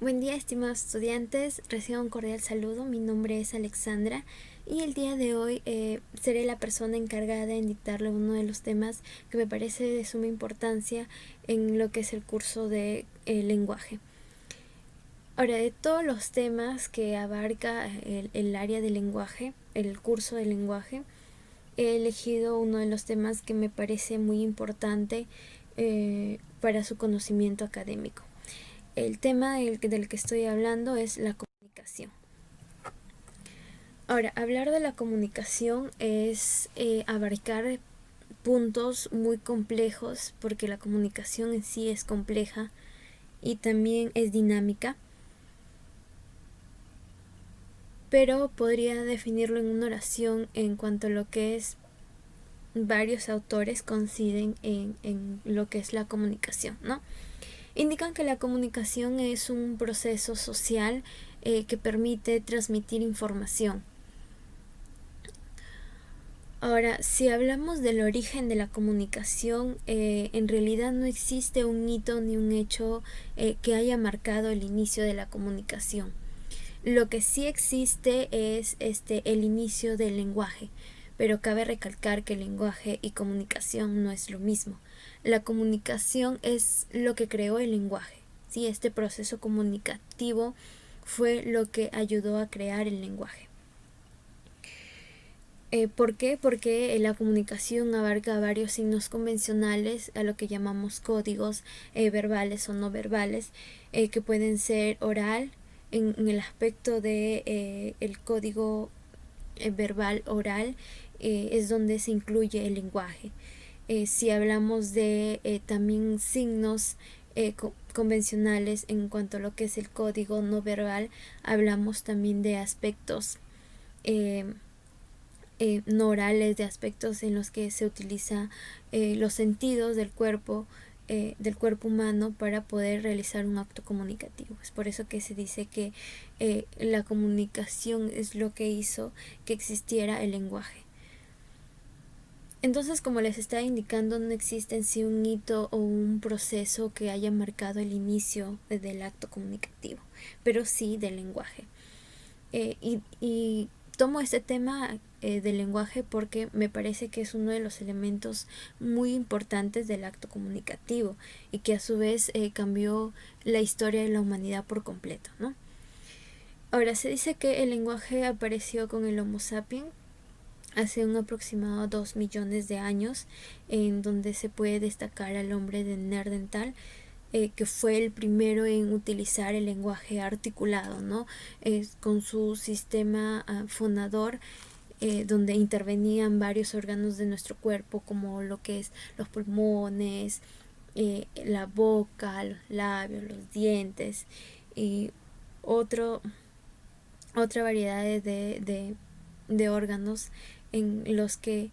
Buen día, estimados estudiantes. Reciban un cordial saludo. Mi nombre es Alexandra y el día de hoy seré la persona encargada en dictarle uno de los temas que me parece de suma importancia en lo que es el curso de lenguaje. Ahora, de todos los temas que abarca el área del lenguaje, el curso de lenguaje, he elegido uno de los temas que me parece muy importante para su conocimiento académico. El tema del que estoy hablando es la comunicación. Ahora, hablar de la comunicación es abarcar puntos muy complejos porque la comunicación en sí es compleja y también es dinámica, pero podría definirlo en una oración en cuanto a lo que es varios autores coinciden en lo que es la comunicación, ¿no? Indican que la comunicación es un proceso social que permite transmitir información. Ahora, si hablamos del origen de la comunicación, en realidad no existe un hito ni un hecho que haya marcado el inicio de la comunicación. Lo que sí existe es el inicio del lenguaje, pero cabe recalcar que el lenguaje y comunicación no es lo mismo. La comunicación es lo que creó el lenguaje. ¿Sí? Este proceso comunicativo fue lo que ayudó a crear el lenguaje. ¿Por qué? Porque la comunicación abarca varios signos convencionales, a lo que llamamos códigos verbales o no verbales, que pueden ser oral, en el aspecto de el código verbal oral, es donde se incluye el lenguaje. Si hablamos de también signos convencionales en cuanto a lo que es el código no verbal, hablamos también de aspectos no orales, de aspectos en los que se utiliza los sentidos del cuerpo humano para poder realizar un acto comunicativo. Es por eso que se dice que la comunicación es lo que hizo que existiera el lenguaje. Entonces, como les estaba indicando, no existe en sí un hito o un proceso que haya marcado el inicio del acto comunicativo, pero sí del lenguaje. Y tomo este tema del lenguaje porque me parece que es uno de los elementos muy importantes del acto comunicativo y que a su vez cambió la historia de la humanidad por completo, ¿no? Ahora, se dice que el lenguaje apareció con el Homo sapiens hace un aproximado 2 millones de años, en donde se puede destacar al hombre de Neandertal, que fue el primero en utilizar el lenguaje articulado, ¿no? Con su sistema fonador, donde intervenían varios órganos de nuestro cuerpo, como lo que es los pulmones, la boca, los labios, los dientes y otro, otra variedad de órganos en los que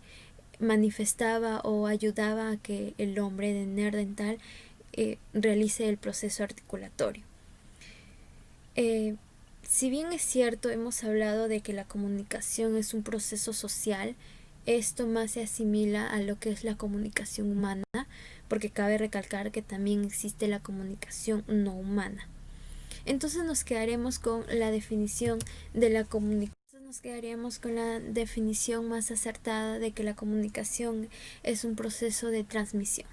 manifestaba o ayudaba a que el hombre de Neandertal realice el proceso articulatorio. Si bien es cierto, hemos hablado de que la comunicación es un proceso social, esto más se asimila a lo que es la comunicación humana, porque cabe recalcar que también existe la comunicación no humana. Entonces nos quedaremos con la definición de la comunicación. Nos quedaríamos con la definición más acertada de que la comunicación es un proceso de transmisión,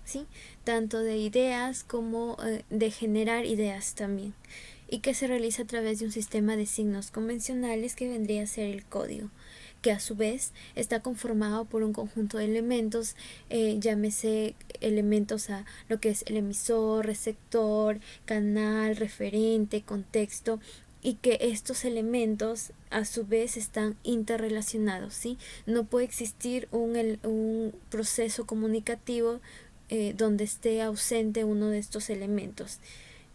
¿sí? Tanto de ideas como de generar ideas también, y que se realiza a través de un sistema de signos convencionales que vendría a ser el código, que a su vez está conformado por un conjunto de elementos, llámese elementos a lo que es el emisor, receptor, canal, referente, contexto, y que estos elementos a su vez están interrelacionados, ¿sí? No puede existir un proceso comunicativo donde esté ausente uno de estos elementos.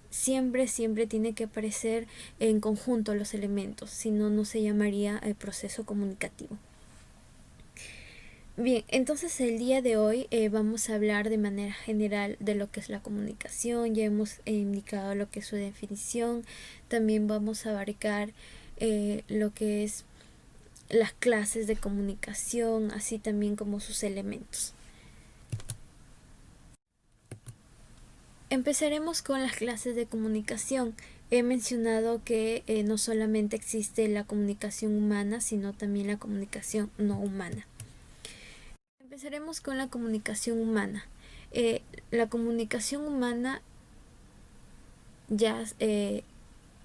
Siempre tiene que aparecer en conjunto los elementos, si no, no se llamaría el proceso comunicativo. Bien, entonces el día de hoy vamos a hablar de manera general de lo que es la comunicación. Ya hemos indicado lo que es su definición. También vamos a abarcar lo que es las clases de comunicación, así también como sus elementos. Empezaremos con las clases de comunicación. He mencionado que no solamente existe la comunicación humana, sino también la comunicación no humana. Empezaremos con la comunicación humana. La comunicación humana, ya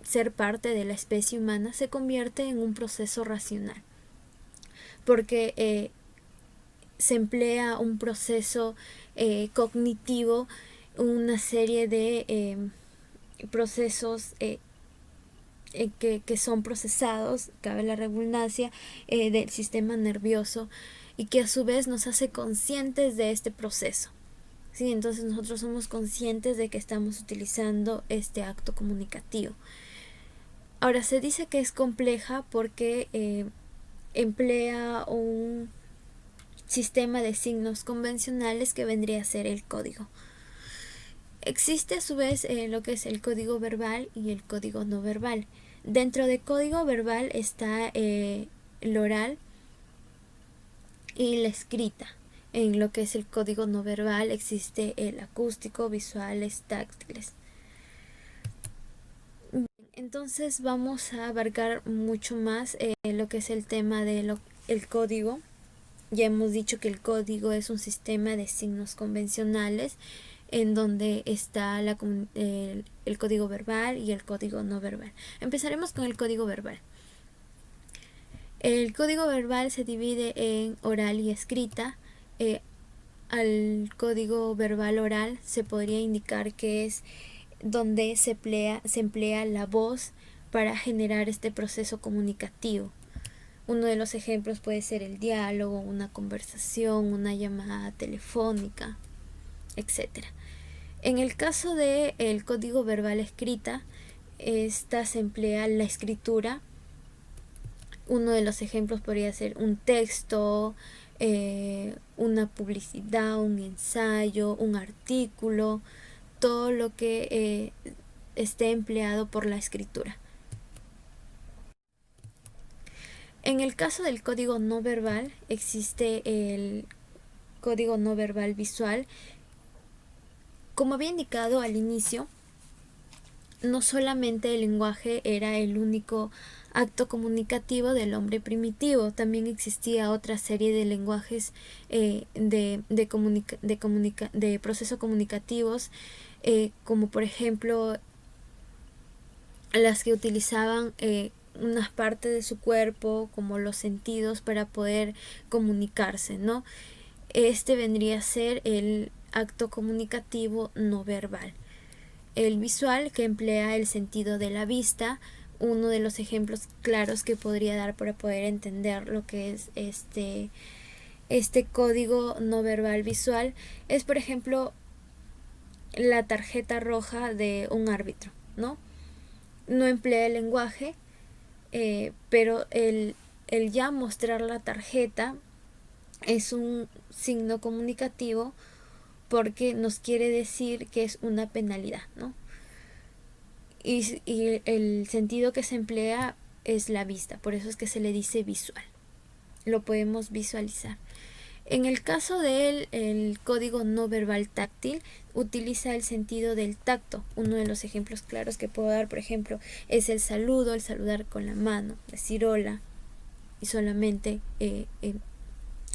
ser parte de la especie humana, se convierte en un proceso racional, porque se emplea un proceso cognitivo, una serie de procesos que son procesados, cabe la redundancia, del sistema nervioso, y que a su vez nos hace conscientes de este proceso. ¿Sí? Entonces nosotros somos conscientes de que estamos utilizando este acto comunicativo. Ahora, se dice que es compleja porque emplea un sistema de signos convencionales que vendría a ser el código. Existe a su vez lo que es el código verbal y el código no verbal. Dentro del código verbal está el oral y la escrita. En lo que es el código no verbal existe el acústico, visuales, táctiles. Entonces vamos a abarcar mucho más lo que es el tema del código. Ya hemos dicho que el código es un sistema de signos convencionales en donde está el código verbal y el código no verbal. Empezaremos con el código verbal. El código verbal se divide en oral y escrita. Al código verbal oral se podría indicar que es donde se emplea la voz para generar este proceso comunicativo. Uno de los ejemplos puede ser el diálogo, una conversación, una llamada telefónica, etc. En el caso del código verbal escrita, esta se emplea la escritura. Uno de los ejemplos podría ser un texto, una publicidad, un ensayo, un artículo, todo lo que esté empleado por la escritura. En el caso del código no verbal, existe el código no verbal visual. Como había indicado al inicio, no solamente el lenguaje era el único acto comunicativo del hombre primitivo, también existía otra serie de lenguajes de procesos comunicativos, como por ejemplo las que utilizaban unas partes de su cuerpo como los sentidos para poder comunicarse, ¿no? Este vendría a ser el acto comunicativo no verbal. El visual, que emplea el sentido de la vista. Uno de los ejemplos claros que podría dar para poder entender lo que es este código no verbal visual es, por ejemplo, la tarjeta roja de un árbitro, ¿no? No emplea el lenguaje, pero el ya mostrar la tarjeta es un signo comunicativo porque nos quiere decir que es una penalidad, ¿no? Y el sentido que se emplea es la vista, por eso es que se le dice visual. Lo podemos visualizar. En el caso del código no verbal táctil, utiliza el sentido del tacto. Uno de los ejemplos claros que puedo dar, por ejemplo, es el saludo, el saludar con la mano, decir hola y solamente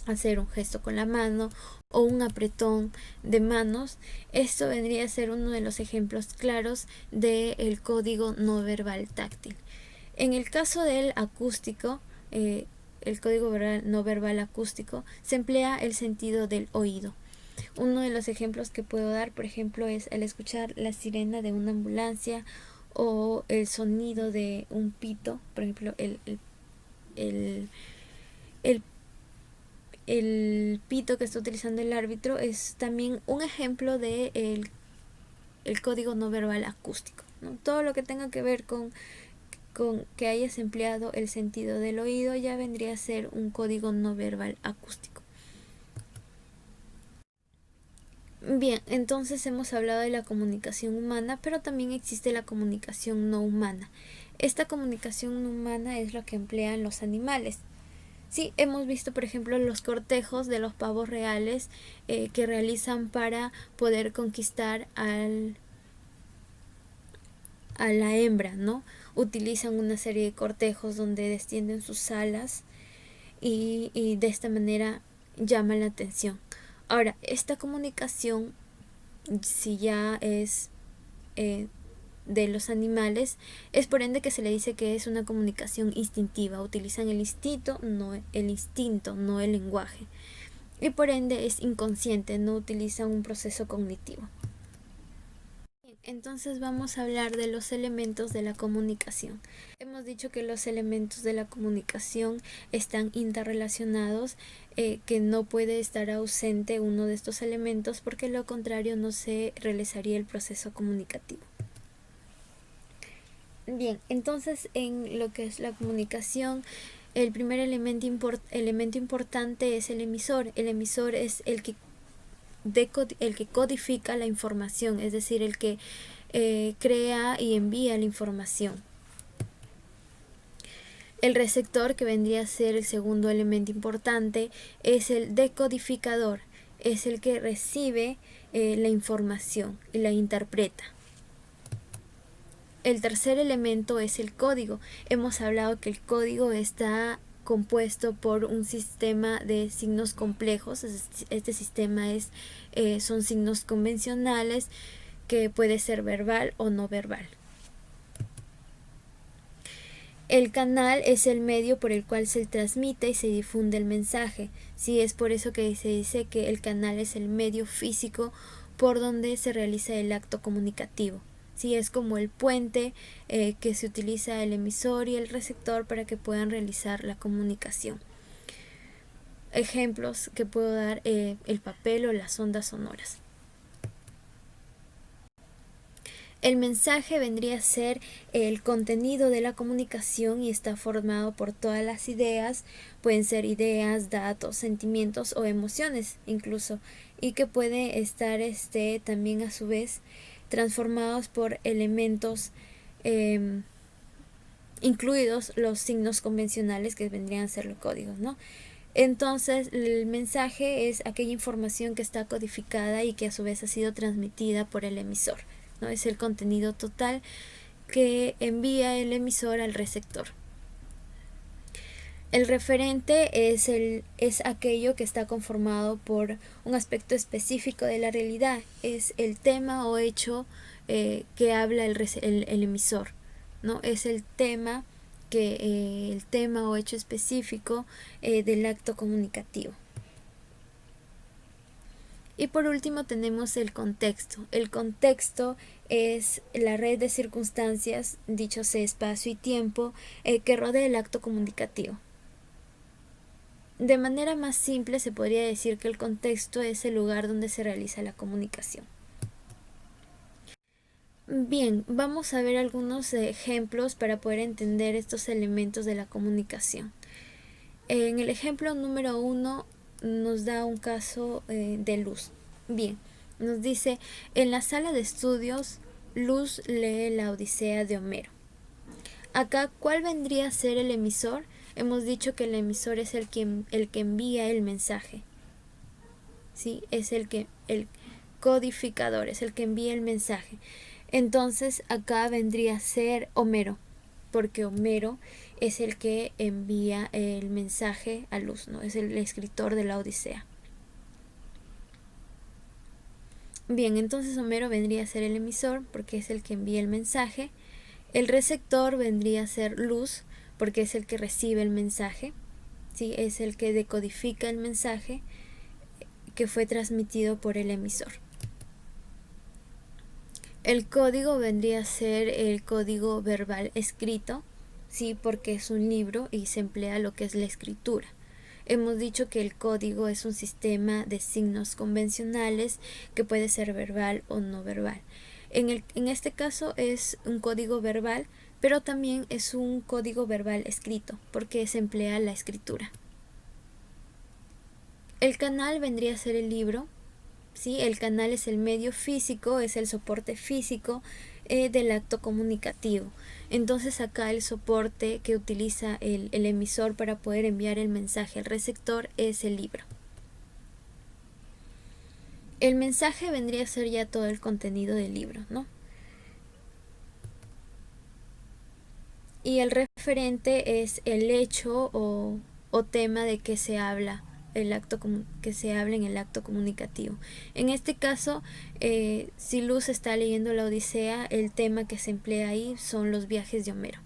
hacer un gesto con la mano o un apretón de manos. Esto vendría a ser uno de los ejemplos claros del código no verbal táctil. En el caso del acústico, el código verbal no verbal acústico, se emplea el sentido del oído. Uno de los ejemplos que puedo dar, por ejemplo, es el escuchar la sirena de una ambulancia o el sonido de un pito, por ejemplo, el pito que está utilizando el árbitro es también un ejemplo de el código no verbal acústico, ¿no? Todo lo que tenga que ver con que hayas empleado el sentido del oído ya vendría a ser un código no verbal acústico. Bien, entonces hemos hablado de la comunicación humana, pero también existe la comunicación no humana. Esta comunicación no humana es lo que emplean los animales. Sí, hemos visto, por ejemplo, los cortejos de los pavos reales que realizan para poder conquistar al a la hembra, ¿no? Utilizan una serie de cortejos donde descienden sus alas y de esta manera llaman la atención. Ahora, esta comunicación, si ya es de los animales, es por ende que se le dice que es una comunicación instintiva. Utilizan el instinto, no el lenguaje. Y por ende es inconsciente, no utilizan un proceso cognitivo. Entonces vamos a hablar de los elementos de la comunicación. Hemos dicho que los elementos de la comunicación están interrelacionados, que no puede estar ausente uno de estos elementos porque lo contrario no se realizaría el proceso comunicativo. Bien, entonces en lo que es la comunicación, el primer elemento importante es el emisor. El emisor es el que codifica la información, es decir, el que crea y envía la información. El receptor, que vendría a ser el segundo elemento importante, es el decodificador, es el que recibe la información y la interpreta. El tercer elemento es el código. Hemos hablado que el código está compuesto por un sistema de signos complejos. Este sistema son signos convencionales que puede ser verbal o no verbal. El canal es el medio por el cual se transmite y se difunde el mensaje. Sí, es por eso que se dice que el canal es el medio físico por donde se realiza el acto comunicativo. Sí, es como el puente que se utiliza el emisor y el receptor para que puedan realizar la comunicación. Ejemplos que puedo dar, el papel o las ondas sonoras. El mensaje vendría a ser el contenido de la comunicación y está formado por todas las ideas, pueden ser ideas, datos, sentimientos o emociones incluso, y que puede estar también a su vez transformados por elementos incluidos los signos convencionales que vendrían a ser los códigos, ¿no? Entonces el mensaje es aquella información que está codificada y que a su vez ha sido transmitida por el emisor, ¿no? Es el contenido total que envía el emisor al receptor. El referente es aquello que está conformado por un aspecto específico de la realidad, es el tema o hecho que habla el emisor, ¿no? Es el tema o hecho específico del acto comunicativo. Y por último tenemos el contexto. El contexto es la red de circunstancias, dicho sea espacio y tiempo, que rodea el acto comunicativo. De manera más simple se podría decir que el contexto es el lugar donde se realiza la comunicación. Bien, vamos a ver algunos ejemplos para poder entender estos elementos de la comunicación. En el ejemplo número 1 nos da un caso de Luz. Bien, nos dice, en la sala de estudios, Luz lee la Odisea de Homero. Acá, ¿cuál vendría a ser el emisor? Hemos dicho que el emisor es el que envía el mensaje. ¿Sí? Es el codificador, es el que envía el mensaje. Entonces acá vendría a ser Homero, porque Homero es el que envía el mensaje a Luz, ¿no? Es el escritor de la Odisea. Bien, entonces Homero vendría a ser el emisor porque es el que envía el mensaje. El receptor vendría a ser Luz porque es el que recibe el mensaje, ¿sí? Es el que decodifica el mensaje que fue transmitido por el emisor. El código vendría a ser el código verbal escrito, sí, porque es un libro y se emplea lo que es la escritura. Hemos dicho que el código es un sistema de signos convencionales que puede ser verbal o no verbal. En este caso es un código verbal, pero también es un código verbal escrito, porque se emplea la escritura. El canal vendría a ser el libro, ¿sí? El canal es el medio físico, es el soporte físico del acto comunicativo. Entonces acá el soporte que utiliza el emisor para poder enviar el mensaje al receptor es el libro. El mensaje vendría a ser ya todo el contenido del libro, ¿no? y el referente es el hecho o tema de que se habla que se habla en el acto comunicativo. En este caso, si Luz está leyendo la Odisea, el tema que se emplea ahí son los viajes de Homero.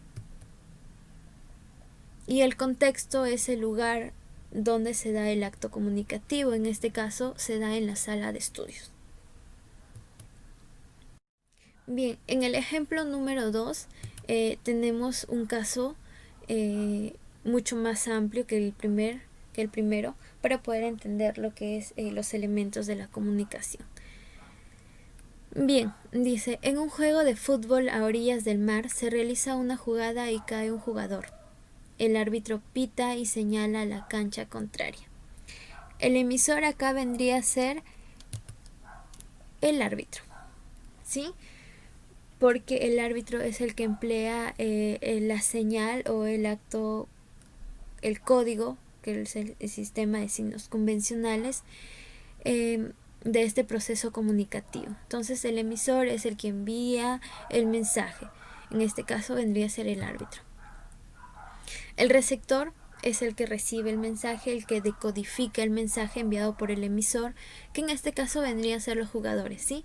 Y el contexto es el lugar donde se da el acto comunicativo. En este caso, se da en la sala de estudios. Bien, en el ejemplo número 2 tenemos un caso mucho más amplio que el primero para poder entender lo que es los elementos de la comunicación. Bien, dice, en un juego de fútbol a orillas del mar se realiza una jugada y cae un jugador. El árbitro pita y señala la cancha contraria. El emisor acá vendría a ser el árbitro, ¿sí? Porque el árbitro es el que emplea la señal o el acto, el código, que es el sistema de signos convencionales de este proceso comunicativo. Entonces el emisor es el que envía el mensaje. En este caso vendría a ser el árbitro. El receptor es el que recibe el mensaje, el que decodifica el mensaje enviado por el emisor, que en este caso vendrían a ser los jugadores, ¿sí?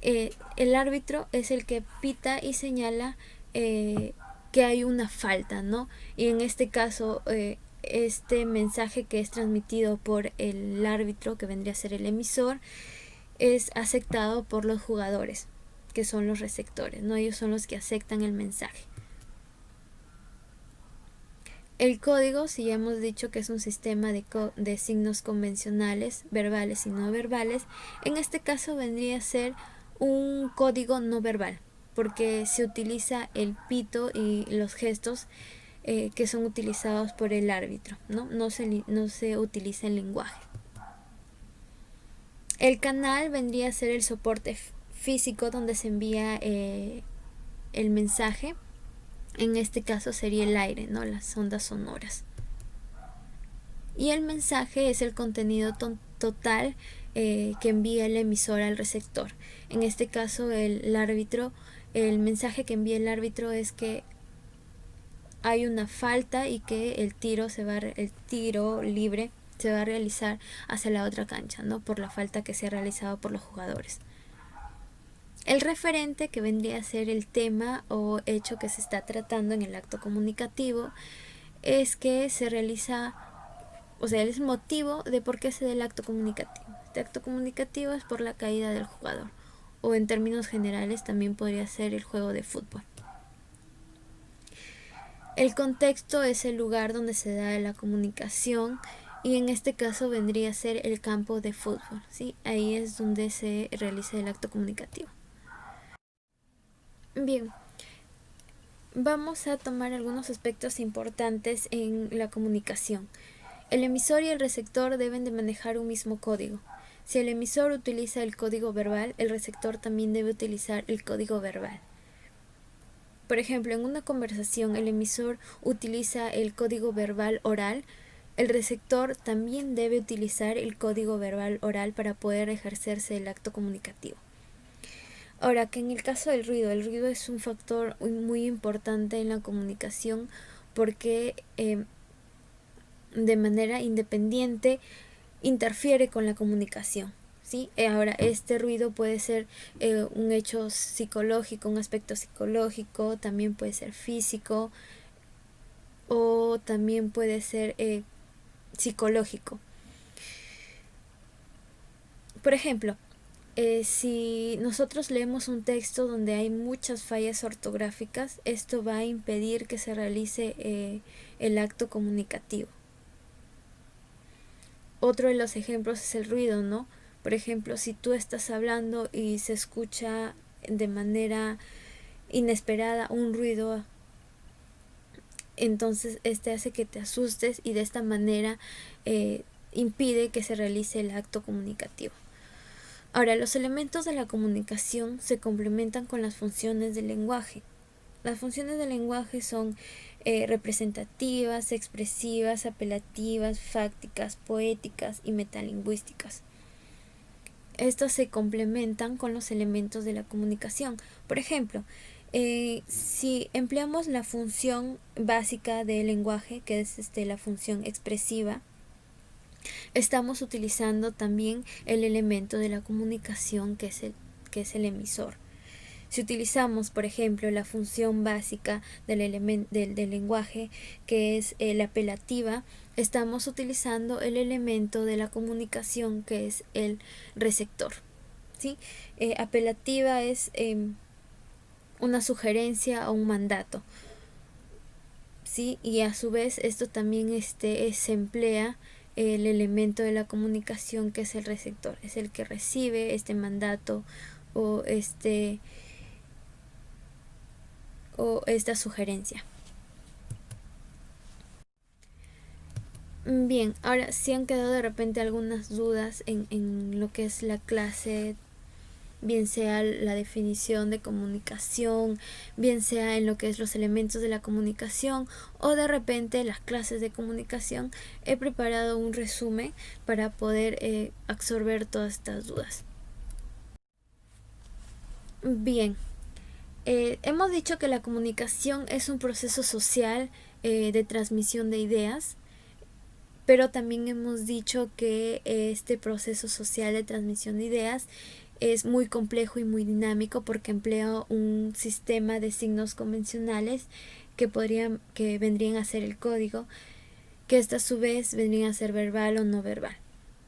El árbitro es el que pita y señala que hay una falta, ¿no? Y en este caso, este mensaje que es transmitido por el árbitro, que vendría a ser el emisor, es aceptado por los jugadores, que son los receptores, ¿no? Ellos son los que aceptan el mensaje. El código, si ya hemos dicho que es un sistema de signos convencionales, verbales y no verbales, en este caso vendría a ser un código no verbal, porque se utiliza el pito y los gestos que son utilizados por el árbitro, ¿no? No se utiliza el lenguaje. El canal vendría a ser el soporte físico donde se envía el mensaje. En este caso sería el aire, ¿no? Las ondas sonoras. Y el mensaje es el contenido total que envía el emisor al receptor. En este caso el mensaje que envía el árbitro es que hay una falta y que el tiro libre se va a realizar hacia la otra cancha, ¿no? Por la falta que se ha realizado por los jugadores. El referente, que vendría a ser el tema o hecho que se está tratando en el acto comunicativo, es que se realiza, o sea, es el motivo de por qué se da el acto comunicativo. Este acto comunicativo es por la caída del jugador, o en términos generales también podría ser el juego de fútbol. El contexto es el lugar donde se da la comunicación y en este caso vendría a ser el campo de fútbol, ¿sí? Ahí es donde se realiza el acto comunicativo. Bien, vamos a tomar algunos aspectos importantes en la comunicación. El emisor y el receptor deben de manejar un mismo código. Si el emisor utiliza el código verbal, el receptor también debe utilizar el código verbal. Por ejemplo, en una conversación el emisor utiliza el código verbal oral, el receptor también debe utilizar el código verbal oral para poder ejercerse el acto comunicativo. Ahora, que en el caso del ruido, el ruido es un factor muy importante en la comunicación porque de manera independiente interfiere con la comunicación, ¿sí? Ahora, este ruido puede ser un hecho psicológico, un aspecto psicológico, también puede ser físico o también puede ser psicológico. Por ejemplo, si nosotros leemos un texto donde hay muchas fallas ortográficas, esto va a impedir que se realice el acto comunicativo. Otro de los ejemplos es el ruido, ¿no? Por ejemplo, si tú estás hablando y se escucha de manera inesperada un ruido, entonces este hace que te asustes y de esta manera impide que se realice el acto comunicativo. Ahora, los elementos de la comunicación se complementan con las funciones del lenguaje. Las funciones del lenguaje son representativas, expresivas, apelativas, fácticas, poéticas y metalingüísticas. Estas se complementan con los elementos de la comunicación. Por ejemplo, Si empleamos la función básica del lenguaje, que es la función expresiva, estamos utilizando también el elemento de la comunicación que es el emisor. Si utilizamos, por ejemplo, la función básica del lenguaje, que es la apelativa, estamos utilizando el elemento de la comunicación, que es el receptor. ¿Sí? Apelativa es una sugerencia o un mandato. ¿Sí? Y a su vez esto también se emplea el elemento de la comunicación, que es el receptor, es el que recibe este mandato o esta sugerencia. Bien, ahora sí han quedado de repente algunas dudas en lo que es la clase, bien sea la definición de comunicación, bien sea en lo que es los elementos de la comunicación, o de repente las clases de comunicación. He preparado un resumen para poder absorber todas estas dudas. Bien, hemos dicho que la comunicación es un proceso social de transmisión de ideas, pero también hemos dicho que este proceso social de transmisión de ideas es muy complejo y muy dinámico porque emplea un sistema de signos convencionales que vendrían a ser el código, que esta a su vez vendrían a ser verbal o no verbal.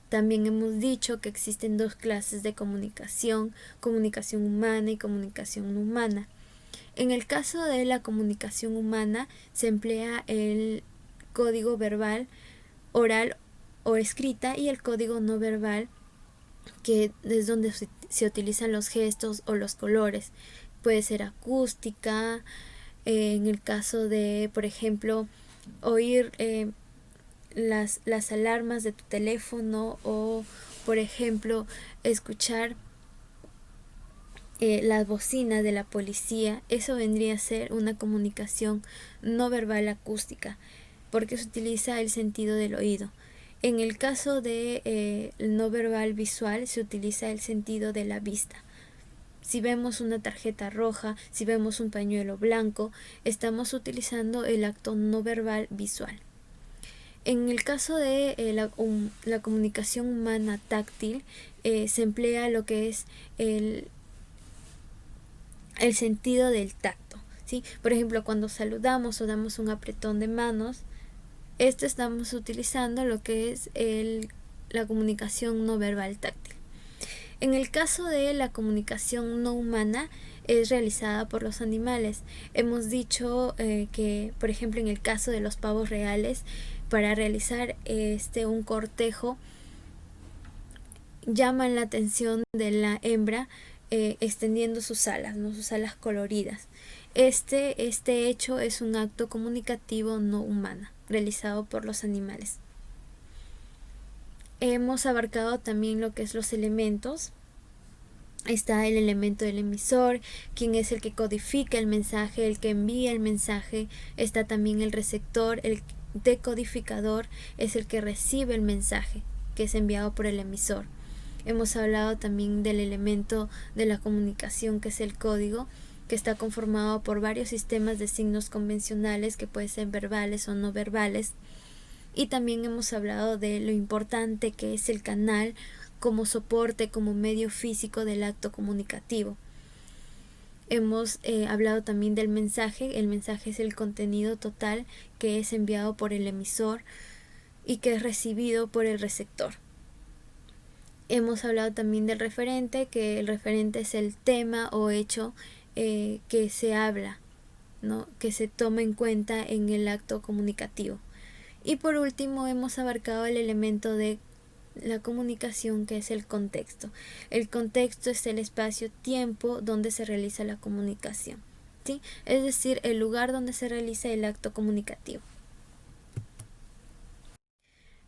También hemos dicho que existen dos clases de comunicación, comunicación humana y comunicación no humana. En el caso de la comunicación humana se emplea el código verbal, oral o escrita, y el código no verbal, que es donde se utilizan los gestos o los colores. Puede ser acústica, en el caso de, por ejemplo, oír las alarmas de tu teléfono, o por ejemplo escuchar las bocinas de la policía. Eso vendría a ser una comunicación no verbal acústica, porque se utiliza el sentido del oído. En el caso de no verbal visual se utiliza el sentido de la vista. Si vemos una tarjeta roja, si vemos un pañuelo blanco, estamos utilizando el acto no verbal visual. En el caso de la comunicación humana táctil, se emplea lo que es el sentido del tacto. ¿Sí? Por ejemplo, cuando saludamos o damos un apretón de manos, estamos utilizando lo que es la comunicación no verbal táctil. En el caso de la comunicación no humana, es realizada por los animales. Hemos dicho que, por ejemplo, en el caso de los pavos reales, para realizar un cortejo, llaman la atención de la hembra extendiendo sus alas, ¿no? Sus alas coloridas. Este hecho es un acto comunicativo no humano, realizado por los animales. Hemos abarcado también lo que es los elementos. Está el elemento del emisor, quien es el que codifica el mensaje, el que envía el mensaje. Está también el receptor, el decodificador es el que recibe el mensaje que es enviado por el emisor. Hemos hablado también del elemento de la comunicación, que es el código, que está conformado por varios sistemas de signos convencionales que pueden ser verbales o no verbales. Y también hemos hablado de lo importante que es el canal como soporte, como medio físico del acto comunicativo. Hemos hablado también del mensaje. El mensaje es el contenido total que es enviado por el emisor y que es recibido por el receptor. Hemos hablado también del referente, que el referente es el tema o hecho que se habla, ¿no? Que se toma en cuenta en el acto comunicativo. Y por último hemos abarcado el elemento de la comunicación, que es el contexto. El contexto es el espacio-tiempo donde se realiza la comunicación, ¿sí? Es decir, el lugar donde se realiza el acto comunicativo.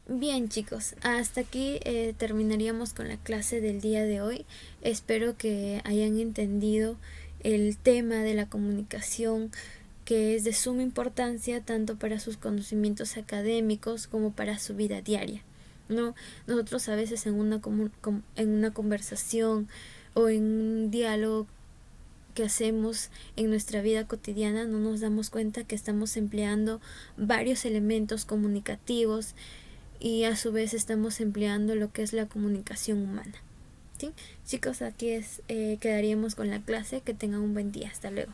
Bien, chicos, hasta aquí terminaríamos con la clase del día de hoy. Espero que hayan entendido el tema de la comunicación, que es de suma importancia tanto para sus conocimientos académicos como para su vida diaria, ¿no? Nosotros a veces en una conversación o en un diálogo que hacemos en nuestra vida cotidiana no nos damos cuenta que estamos empleando varios elementos comunicativos y a su vez estamos empleando lo que es la comunicación humana. ¿Sí? Chicos, aquí quedaríamos con la clase. Que tengan un buen día. Hasta luego.